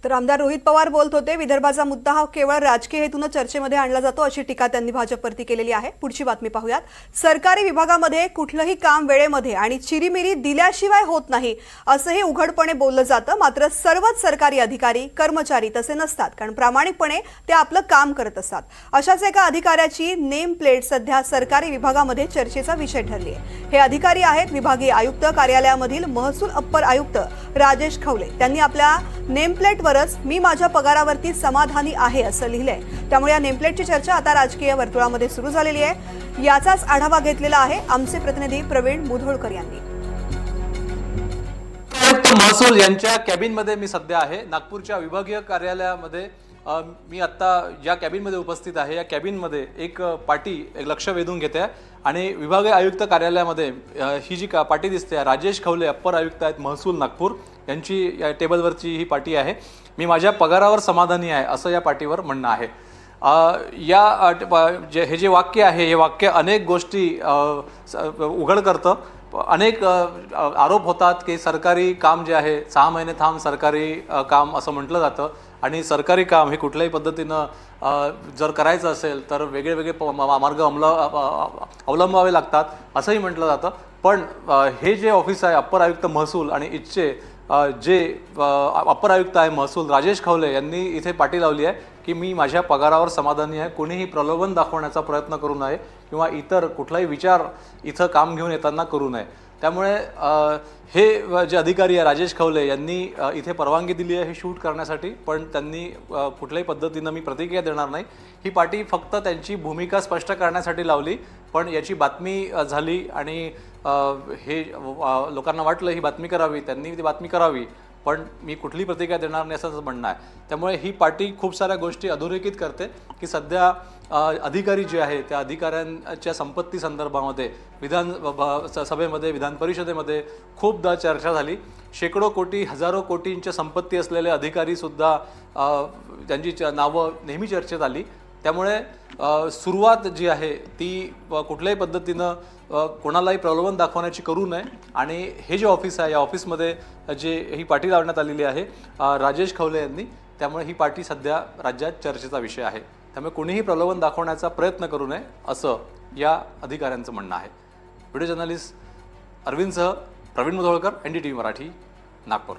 तर आमदार रोहित पवार बोलत होते, विदर्भाचा मुद्दा हा केवळ राजकीय हेतूने चर्चेमध्ये आणला जातो अशी टीका त्यांनी भाजपवरती केलेली आहे। पुढची बातमी पाहूयात। सरकारी विभागामध्ये कुठलंही काम वेळेमध्ये आणि चिरीमिरी दिल्याशिवाय होत नाही असंही उघडपणे बोललं जातं। मात्र सर्वच सरकारी अधिकारी कर्मचारी तसे नसतात, कारण प्रामाणिकपणे ते आपलं काम करत असतात। अशाच एका अधिकाऱ्याची नेम प्लेट सध्या सरकारी विभागामध्ये चर्चेचा विषय ठरली आहे। हे अधिकारी आहेत विभागीय आयुक्त कार्यालयामधील महसूल अप्पर आयुक्त राजेश खवले। त्यांनी आपल्या नेम प्लेट मी माझ्या पगारावरती समाधानी आहे असं लिहिलंय। त्यामुळे या नेमप्लेटची चर्चा आता राजकीय वर्तुळामध्ये सुरू झालेली आहे। याचाच आढावा घेतलेला आहे आमचे प्रतिनिधी प्रवीण मुधोळकर यांनी। महसूल यांच्या कॅबिनमध्ये मी सध्या आहे। नागपूरच्या विभागीय कार्यालयामध्ये मी आता या कॅबिनमध्ये उपस्थित आहे। या कॅबिनमध्ये एक पाटी लक्ष वेधून घेते आणि विभागीय आयुक्त कार्यालयामध्ये ही जी पाटी दिसते राजेश खवले अप्पर आयुक्त आहेत महसूल नागपूर यांची या टेबलवरची ही पाटी आहे। मी माझ्या पगारावर समाधानी आहे असं या पाटीवर म्हणणं आहे। हे जे वाक्य आहे हे वाक्य अनेक गोष्टी उघड करतं। अनेक आरोप होतात की सरकारी काम जे आहे 6 महिने थांब सरकारी काम असं म्हटलं जातं आणि सरकारी काम हे कुठल्याही पद्धतीनं जर करायचं असेल तर वेगळे वेगळे मार्ग अवलंबावे लागतात असंही म्हटलं जातं। पण हे जे ऑफिस आहे अप्पर आयुक्त महसूल आणि इथचे जे अप्पर आयुक्त आहे महसूल राजेश खवले यांनी इथे पाटी लावली आहे की मी माझ्या पगारावर समाधानी आहे। कोणीही प्रलोभन दाखवण्याचा प्रयत्न करू नये किंवा इतर कुठलाही विचार इथं काम घेऊन येताना करू नये। त्यामुळे हे जे अधिकारी आहे राजेश खवले यांनी इथे परवानगी दिली आहे हे शूट करण्यासाठी, पण त्यांनी कुठल्याही पद्धतीनं मी प्रतिक्रिया देणार नाही। ही पाटी फक्त त्यांची भूमिका स्पष्ट करण्यासाठी लावली, पण याची बातमी झाली आणि हे लोकांना वाटलं ही बातमी करावी, त्यांनी ती बातमी करावी, पण मी कुठली प्रतिक्रिया देणार नाही असं म्हणणं आहे। त्यामुळे ही पाटी खूप साऱ्या गोष्टी अधोरेखित करते की सध्या अधिकारी जे आहे त्या अधिकाऱ्यांच्या संपत्ती संदर्भामध्ये विधान सभेमध्ये विधान परिषदेमध्ये खूपदा चर्चा झाली। शेकडो कोटी हजारो कोटींच्या संपत्ती असलेले अधिकारीसुद्धा त्यांची नावं नेहमी चर्चेत आली। त्यामुळे सुरुवात जी आहे ती कुठल्याही पद्धतीनं कोणालाही प्रलोभन दाखवण्याची करू नये आणि हे जे ऑफिस आहे या ऑफिसमध्ये जे ही पाटी लावण्यात आलेली आहे राजेश खवले यांनी, त्यामुळे ही पाटी सध्या राज्यात चर्चेचा विषय आहे। त्यामुळे कोणीही प्रलोभन दाखवण्याचा प्रयत्न करू नये असं या अधिकाऱ्यांचं म्हणणं आहे। व्हिडिओ जर्नलिस्ट अरविंदसह प्रवीण मुधोळकर, NDTV मराठी, नागपूर।